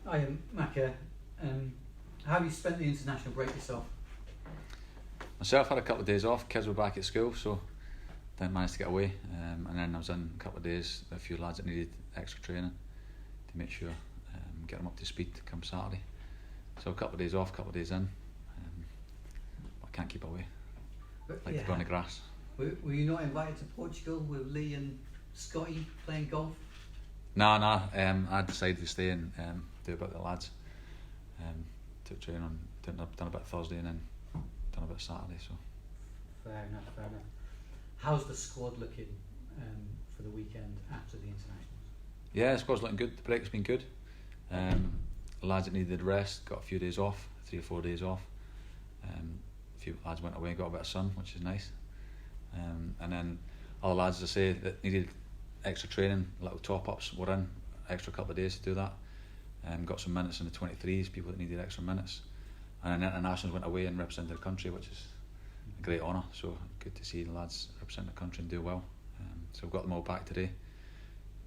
Hi, Macca. How have you spent the international break yourself? Myself had a couple of days off. Kids were back at school, so didn't manage to get away. And then I was in a couple of days with a few lads that needed extra training to make sure get them up to speed come Saturday. So a couple of days off, a couple of days in. But I can't keep away. To go on the grass. Were you not invited to Portugal with Lee and Scotty playing golf? No. I decided to stay and do a bit with the lads. Took training on, done a bit Thursday and then done a bit Saturday. So. Fair enough. How's the squad looking for the weekend after the internationals? Yeah, the squad's looking good. The break's been good. The lads that needed rest got a few days off, 3 or 4 days off. A few lads went away and got a bit of sun, which is nice. And then other lads, as I say, that needed extra training, little top-ups were in, extra couple of days to do that. Got some minutes in the 23s, people that needed extra minutes. And then internationals went away and represented the country, which is a great honour. So good to see the lads represent the country and do well. So we've got them all back today.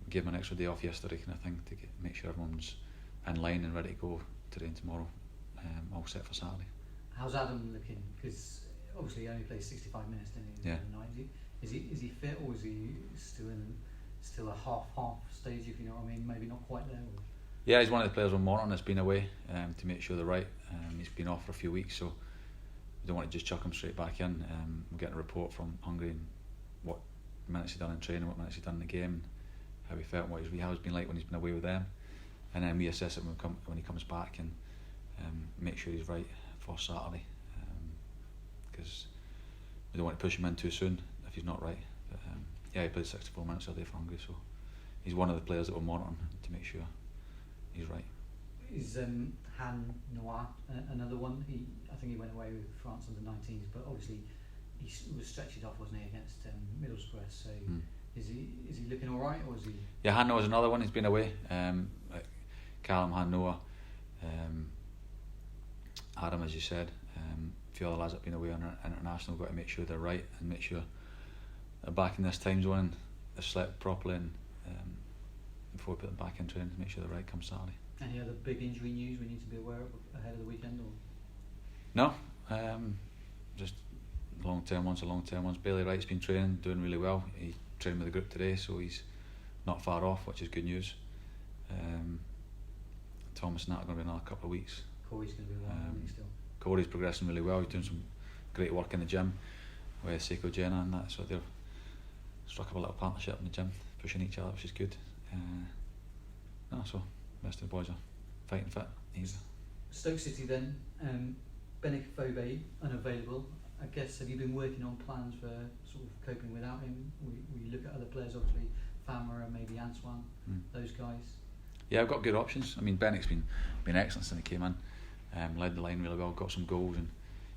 We gave them an extra day off yesterday, kind of thing, to make sure everyone's in line and ready to go today and tomorrow, all set for Saturday. How's Adam looking? Because obviously he only plays 65 minutes, didn't he? Yeah. Is he fit, or is he still a half stage, if you know what I mean? Maybe not quite there. Or? Yeah, he's one of the players we're monitoring that's been away to make sure they're right. He's been off for a few weeks, so we don't want to just chuck him straight back in. We're getting a report from Hungary and what minutes he's done in training, what minutes he's done in the game, how he felt, what his rehab's been like when he's been away with them, and then we assess it when he comes back and make sure he's right for Saturday, because we don't want to push him in too soon if he's not right. But yeah, he played 64 minutes a day for Hungary, so he's one of the players that we're monitoring to make sure he's right. Is Han Noir another one? I think he went away with France under 19s, but obviously he was stretched off, wasn't he, against Middlesbrough? So is he looking all right, or is he? Yeah, Han Noah's another one. He's been away. Callum, Han Noah, Adam, as you said, a few other lads that have been away on international. Got to make sure they're right and make sure they're back in this time zone and they've slept properly and before we put them back in training to make sure they're right come Saturday. Any other big injury news we need to be aware of ahead of the weekend? Or? No, just long-term ones. Bailey Wright's been training, doing really well. He trained with the group today, so he's not far off, which is good news. Thomas and that are going to be another couple of weeks. Corey's going to be one still. Corey's progressing really well. He's doing some great work in the gym with Seiko Jenna and that, so they've struck up a little partnership in the gym, pushing each other, which is good. So most of the boys are fighting fit. Stoke City then, Benik Fobe unavailable. I guess, have you been working on plans for sort of coping without him? We look at other players, obviously Famara, maybe Antoine, those guys. Yeah, I've got good options. I mean, Benik's been excellent since he came in. Led the line really well, got some goals, and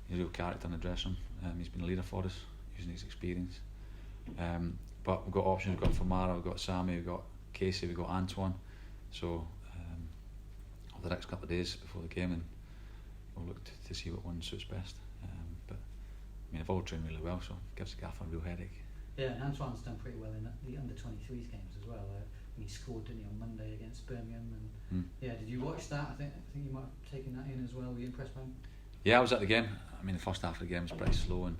he's a real character in the dressing room. He's been a leader for us, using his experience. But we've got options. We've got Famara, we've got Sammy, we've got Casey, we've got Antoine. So over the next couple of days before the game, and we'll look to see what one suits best. But I mean, they've all trained really well, so it gives the gaffer a real headache. Yeah, and Antoine's done pretty well in the under-23s games as well. He scored, didn't he, on Monday against Birmingham? And yeah, did you watch that? I think you might have taken that in as well. Were you impressed by him? Yeah, I was at the game. I mean, the first half of the game was pretty slow,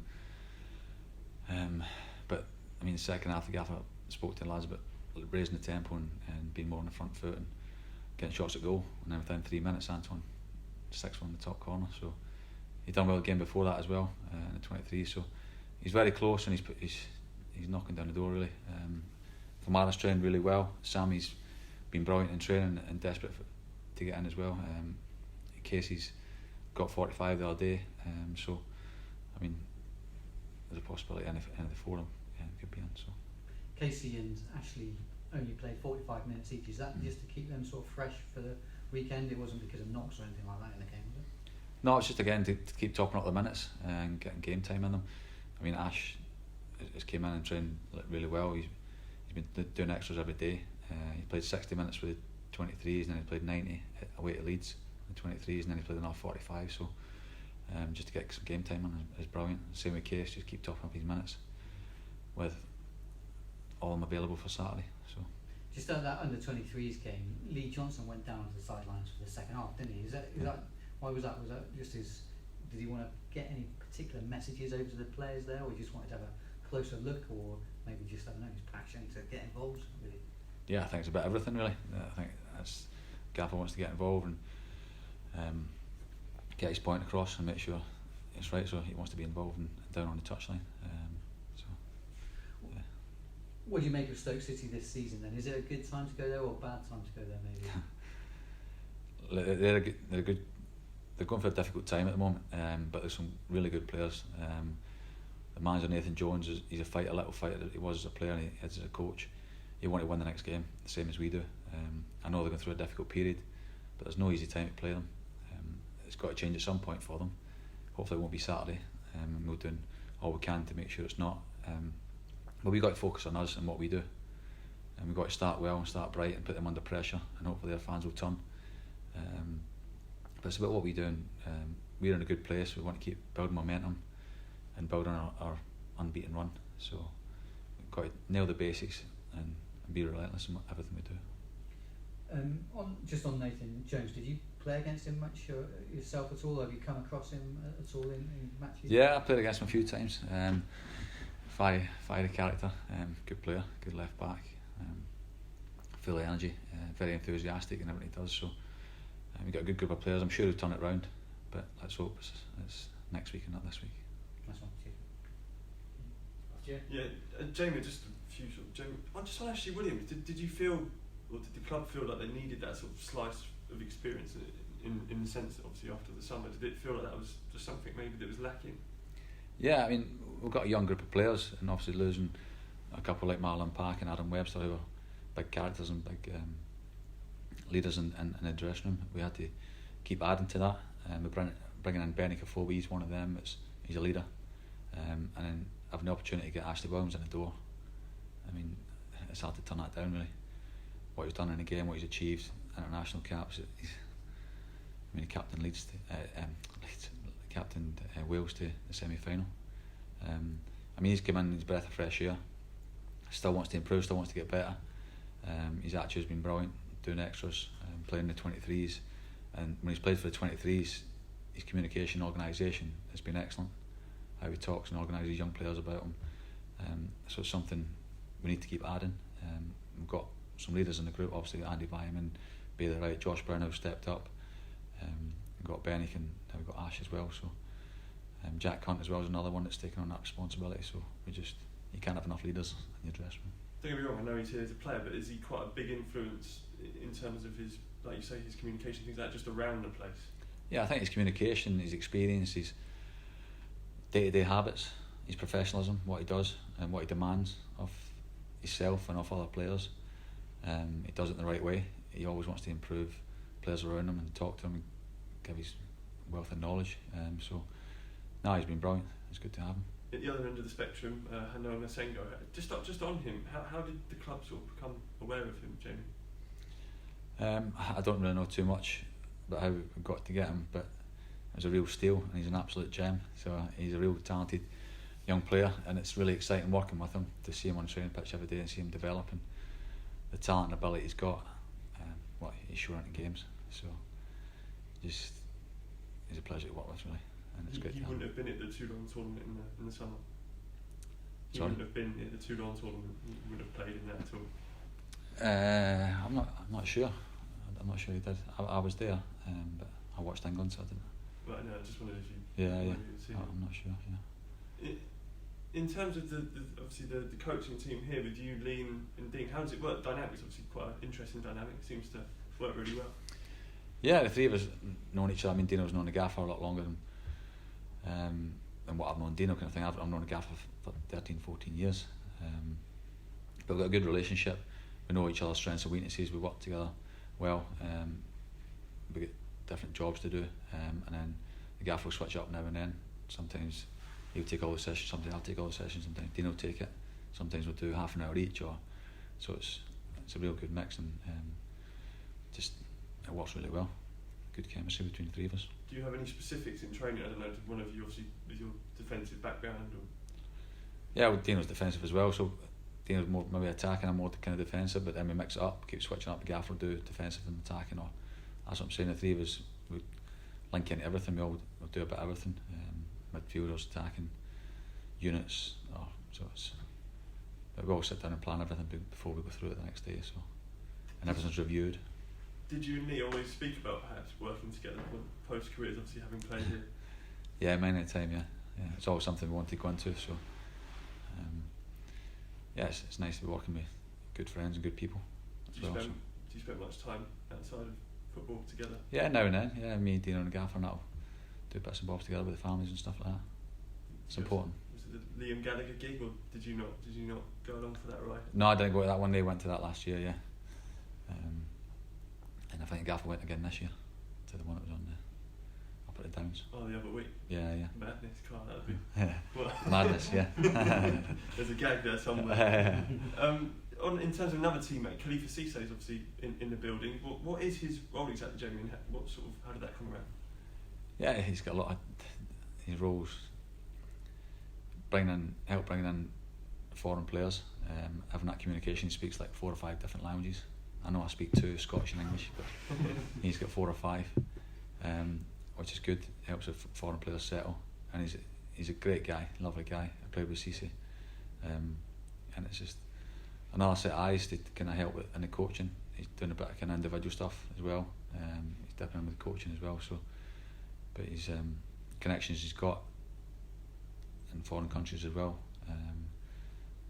and but I mean, the second half, the gaffer spoke to the lads about raising the tempo and being more on the front foot and getting shots at goal. And then within 3 minutes, Antoine 6-1 in the top corner. So he'd done well the game before that as well in the 23. So he's very close, and he's knocking down the door really. Famara's trained really well. Sammy's been brilliant in training and desperate to get in as well. Casey's got 45 the other day. So I mean, there's a possibility any of the four of them could be in. So Casey and Ashley only played 45 minutes each. Is that just to keep them sort of fresh for the weekend? It wasn't because of knocks or anything like that in the game, was it? No, it's just again to keep topping up the minutes and getting game time in them. I mean, Ash has came in and trained really well. He's been doing extras every day. He played 60 minutes with the 23s, and then he played 90 away to Leeds in the 23s, and then he played another 45. So just to get some game time in is brilliant. Same with Case, just keep topping up his minutes with all of them available for Saturday. So just at that under 23s game, Lee Johnson went down to the sidelines for the second half, didn't he? Is that why was that? Was that just his? Did he want to get any particular messages over to the players there, or he just wanted to have a closer look, or maybe just, I don't know, his passion to get involved? Really? Yeah, I think it's about everything really. I think that's Gaffer wants to get involved and get his point across and make sure it's right. So he wants to be involved and down on the touchline. What do you make of Stoke City this season then? Is it a good time to go there or a bad time to go there maybe? They're going for a difficult time at the moment, but there's some really good players. The manager Nathan Jones, he's a fighter, a little fighter that he was as a player and he is as a coach. He wanted to win the next game, the same as we do. I know they're going through a difficult period, but there's no easy time to play them. It's got to change at some point for them. Hopefully it won't be Saturday. We're doing all we can to make sure it's not. But we've got to focus on us and what we do. And we've got to start well and start bright and put them under pressure, and hopefully their fans will turn. But it's about what we do. We're in a good place. We want to keep building momentum and building our unbeaten run. So we've got to nail the basics and be relentless in everything we do. Just on Nathan Jones, did you play against him much yourself at all? Have you come across him at all in matches? Yeah, I played against him a few times. Fiery character, good player, good left back, full of energy, very enthusiastic in everything he does. So we've got a good group of players. I'm sure he'll turn it round, but let's hope it's next week and not this week. Nice one, Jamie, just a few sort of Jamie. I just want to ask you, William, did you feel, or did the club feel like they needed that sort of slice of experience in the sense that obviously after the summer, did it feel like that was just something maybe that was lacking? Yeah, I mean, we've got a young group of players, and obviously losing a couple like Marlon Park and Adam Webster, who are big characters and big leaders in the dressing room. We had to keep adding to that. We're bringing in Benny Cafobe, he's one of them. He's a leader, and then having the opportunity to get Ashley Williams in the door. I mean, it's hard to turn that down really. What he's done in the game, what he's achieved, international caps. He captained Leeds, captained Wales to the semi-final. I mean, he's come in, he's a breath of fresh air. Still wants to improve, still wants to get better. His attitude's been brilliant, doing extras, playing the 23s, and when he's played for the 23s, his communication organisation has been excellent. How he talks and organises young players about him. So it's something we need to keep adding. We've got some leaders in the group, obviously Andy Vyman, Bailey Wright, Josh Brown who've stepped up. We've got Benny and now we've got Ash as well. So Jack Hunt as well is another one that's taken on that responsibility. So you can't have enough leaders in your dressing room. Don't get me wrong, I know he's here as a player, but is he quite a big influence in terms of his, like you say, his communication, things like that, just around the place? Yeah, I think his communication, his experience, his day-to-day habits, his professionalism, what he does and what he demands of himself and of other players. He does it in the right way. He always wants to improve players around him and talk to them and give his wealth of knowledge. He's been brilliant. It's good to have him. At the other end of the spectrum, Hano Nasengo, just on him, how did the club sort of become aware of him, Jamie? I don't really know too much about how we got to get him, but it was a real steal and he's an absolute gem. So he's a real talented young player, and it's really exciting working with him, to see him on training pitch every day and see him developing the talent and ability he's got, what he's showing in games. So just he's a pleasure to work with really, and it's great. He wouldn't have been at the Toulon tournament in the summer. He Sorry? wouldn't have been at the Toulon tournament. He wouldn't have played in that at all. I'm not sure. I'm not sure he did. I was there, but I watched England, so I didn't. Right, no, I just wondered if you. Yeah. Seen I'm not sure. Yeah. In terms of the obviously the coaching team here with you, Lean and Dean, how does it work? Dynamics, obviously quite an interesting dynamic. It seems to work really well. Yeah, the three of us known each other. I mean, Dino's known the gaffer a lot longer than what I've known Dino, kind of thing. I've known the gaffer for 13, 14 years. But we've got a good relationship. We know each other's strengths and weaknesses. We work together well. We get different jobs to do, and then the gaffer will switch up now and then. Sometimes he'll take all the sessions, sometimes I'll take all the sessions, sometimes Dino will take it. Sometimes we'll do half an hour each, so it's a real good mix, and just it works really well. Good chemistry between the three of us. Do you have any specifics in training? I don't know, one of you obviously with your defensive background? Or? Yeah, well, Dino's defensive as well, so Dino's more maybe attacking, I'm more kind of defensive, but then we mix it up, keep switching up. The gaffer will do defensive and attacking, or that's what I'm saying. The three of us we link into everything. We'll do a bit of everything. Midfielders, attacking, units. But we all sit down and plan everything before we go through it the next day. So, and everything's reviewed. Did you and Lee always speak about perhaps working together post careers, obviously having played here? Yeah, many a time. Yeah. It's always something we want to go into. So, it's nice to be working with good friends and good people. Do you spend much time outside of football together? Yeah, now and then. Yeah, me, Dino and Gaffer and that'll do bits and bobs together with the families and stuff like that. It's important. Was it the Liam Gallagher gig, or did you not go along for that ride? No, I didn't go to that one. They went to that last year, yeah. And I think Gaffer went again this year to the one that was on up at the Downs. Oh, the other week. Yeah. Madness, Carl. That'd be. Yeah. Madness, yeah. There's a gag there somewhere. In terms of another teammate, Khalifa Cisse is obviously in the building. What is his role exactly, Jamie? And how did that come around? Yeah, he's got a lot of his roles. Help bringing in foreign players, having that communication. He speaks like 4 or 5 different languages. I know I speak 2, Scottish and English, but he's got 4 or 5, which is good. Helps with foreign players settle, and he's a great guy, lovely guy. I played with Cisse, and it's just another set of eyes to kind of help with in the coaching. He's doing a bit of kind of individual stuff as well. He's dipping in with coaching as well. So, but his connections he's got in foreign countries as well.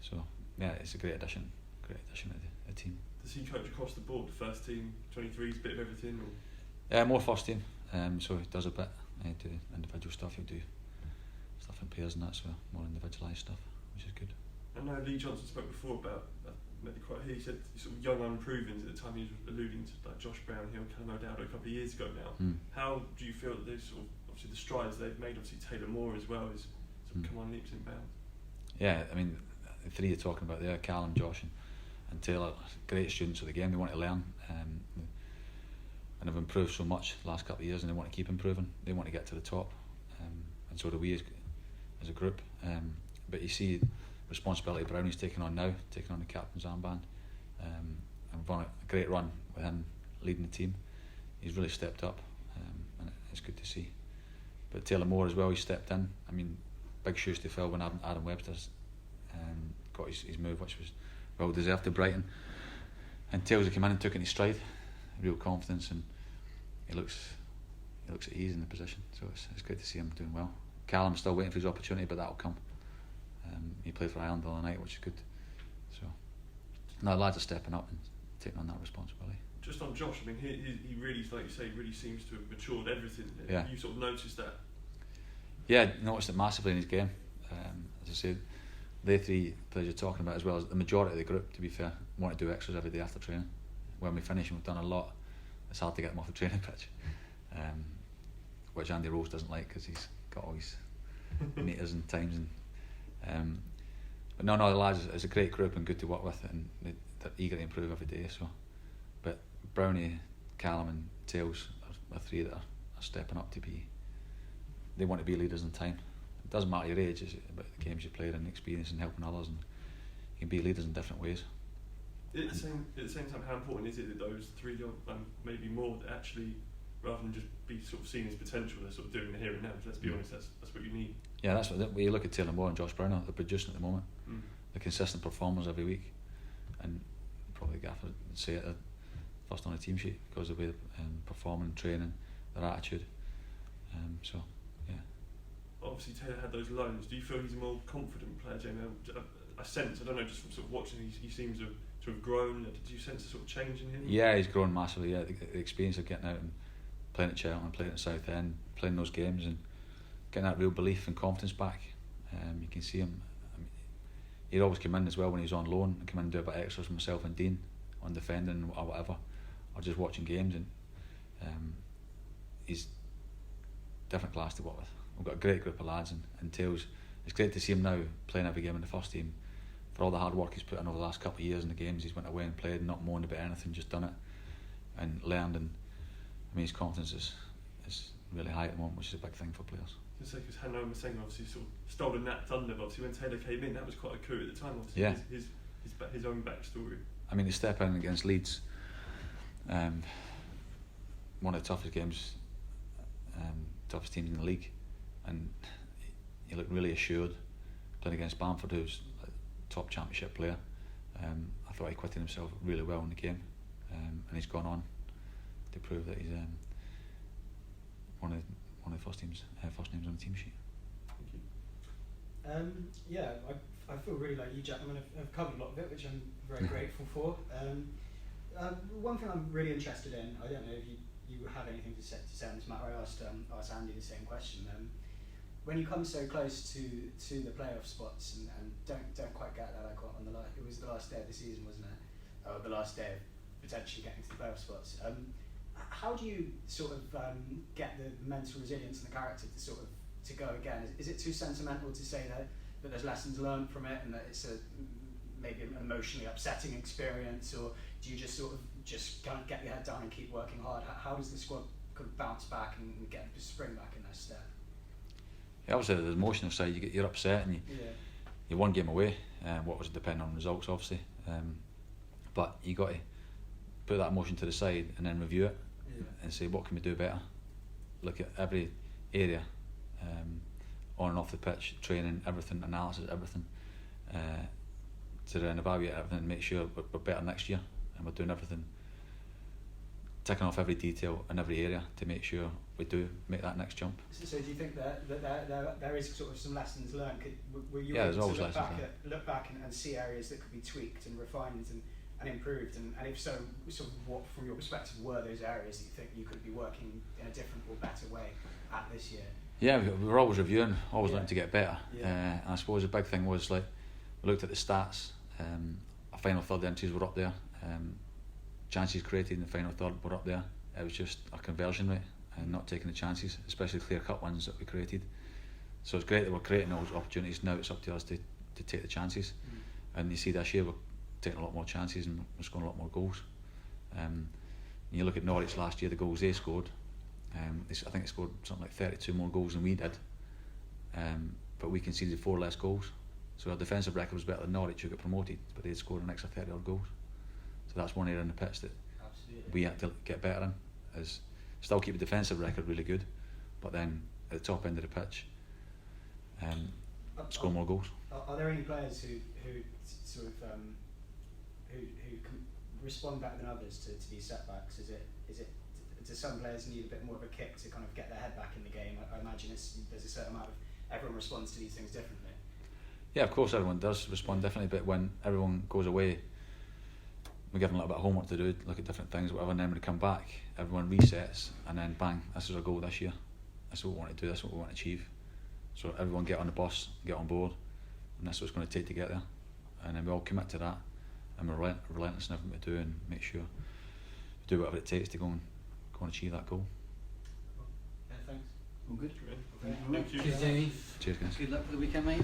So yeah, it's a great addition to the team. Does he coach across the board? First team, 23s, bit of everything? Or? Yeah, more first team. So he does a bit. Do individual stuff. He'll do stuff in pairs and that. So more individualised stuff, which is good. I know Lee Johnson spoke before about maybe quite. He said sort of young unimprovings at the time. He was alluding to like Josh Brownhill and Callum O'Dowd a couple of years ago now. How do you feel that those sort of obviously the strides they've made? Obviously Taylor Moore as well is sort of come on leaps and bounds. Yeah, I mean the 3 you're talking about there, Callum, Josh and Taylor, great students of the game. They want to learn, and have improved so much the last couple of years, and they want to keep improving. They want to get to the top, and so do we as a group. But you see responsibility Brownie's taking on now, taking on the captain's armband, and we've on a great run with him leading the team. He's really stepped up, and it's good to see. But Taylor Moore as well, he stepped in. I mean, big shoes to fill when Adam Webster's got his move, which was well deserved to Brighton. And Taylor came in and took it in his stride, real confidence, and he looks at ease in the position. So it's great to see him doing well. Callum's still waiting for his opportunity, but that'll come. He played for Ireland the other night, which is good. So, no, lads are stepping up and taking on that responsibility. Just on Josh, I mean, he really, like you say, really seems to have matured everything. Yeah. You sort of noticed that? Yeah, noticed it massively in his game. As I said, the 3 players you're talking about, as well as the majority of the group, to be fair, want to do extras every day after training. When we finish and we've done a lot, it's hard to get them off the training pitch, which Andy Rose doesn't like because he's got all his meters and times but no, the lads is a great group and good to work with, and they're eager to improve every day. So, but Brownie, Callum and Tails are 3 that are stepping up to be. They want to be leaders in time. It doesn't matter your age, it's about the games you played and experience and helping others, and you can be leaders in different ways. At the same time, how important is it that those 3 maybe more that actually, rather than just be sort of seen as potential, they're sort of doing the here and now? Let's be honest, that's what you need. Yeah, that's what you look at Taylor Moore and Josh Brownhill, they're producing at the moment. They're consistent performers every week, and probably Gaffer would say it first on the team sheet because of the way they're performing, training, their attitude. So, yeah. Obviously, Taylor had those loans. Do you feel he's a more confident player, Jamie? I sense, I don't know, just from sort of watching, he seems to have grown. Did you sense a sort of change in him? Yeah, he's grown massively. Yeah, the experience of getting out and playing at Cheltenham, playing at Southend, playing those games, and getting that real belief and confidence back. You can see him. I mean, he'd always come in as well when he was on loan and come in and do a bit of extras with myself and Dean on defending or whatever, or just watching games. And he's different class to work with. We've got a great group of lads, and Tails. It's great to see him now playing every game in the first team. For all the hard work he's put in over the last couple of years in the games, he's went away and played, not moaned about anything, just done it and learned. And I mean, his confidence is really high at the moment, which is a big thing for players. Just like because Hanno was saying, obviously sort of stolen that thunder. Obviously, when Taylor came in, that was quite a coup at the time. Obviously, yeah. His own backstory. I mean, to step in against Leeds, one of the toughest games, toughest teams in the league, and he looked really assured. Playing against Bamford, who's a top championship player. I thought he acquitted himself really well in the game, and he's gone on to prove that he's one of the first names on the team sheet. Yeah, I feel really like you, Jack. I mean, I've covered a lot of it, which I'm very grateful for. One thing I'm really interested in, I don't know if you have anything to say on this matter. I asked Andy the same question. When you come so close to the playoff spots and don't quite get there, like on it was the last day of the season, wasn't it? Or the last day of potentially getting to the playoff spots. How do you sort of get the mental resilience and the character to go again? Is it too sentimental to say that there's lessons learned from it and that it's maybe an emotionally upsetting experience, or do you just kind of get your head down and keep working hard? How does the squad kind of bounce back and get the spring back in their step? Yeah, obviously the emotional side, you're upset and you're one game away. What was depending on results, obviously, but you got to put that emotion to the side and then review it and say what can we do better. Look at every area, on and off the pitch, training, everything, analysis, everything, to then evaluate everything and make sure we're better next year, and we're doing everything, ticking off every detail in every area to make sure we do make that next jump. So do you think that there is sort of some lessons learned? Were you there's able always to look back and see areas that could be tweaked and refined and improved, and if so, sort of what from your perspective were those areas that you think you could be working in a different or better way at this year? Yeah, we were always reviewing, always looking to get better. And I suppose the big thing was, like, we looked at the stats. Our final third entries were up there. Chances created in the final third were up there. It was just a conversion rate and not taking the chances, especially clear-cut ones that we created. So it's great that we're creating those opportunities. Now it's up to us to take the chances. And you see this year we're taking a lot more chances and we're scoring a lot more goals. You look at Norwich last year, the goals they scored. I think they scored something like 32 more goals than we did, but we conceded 4 less goals. So our defensive record was better than Norwich, who got promoted, but they'd scored an extra 30 odd goals. So that's one area in the pitch that we had to get better in, is still keep the defensive record really good, but then at the top end of the pitch, score more goals. Are there any players who sort of who can respond better than others to these setbacks? Is it do some players need a bit more of a kick to kind of get their head back in the game? I imagine there's a certain amount of everyone responds to these things differently. Yeah, of course everyone does respond differently, but when everyone goes away, we give them a little bit of homework to do, look at different things, whatever, and then when they come back, everyone resets, and then bang, this is our goal this year. This is what we want to do, this is what we want to achieve. So everyone get on the bus, get on board, and that's what it's going to take to get there. And then we all commit to that, and we're relentless in everything we do, and make sure we do whatever it takes to go and achieve that goal. Yeah, thanks. All good. Thank you. Cheers, Jamie. Cheers, guys. Good luck for the weekend, mate.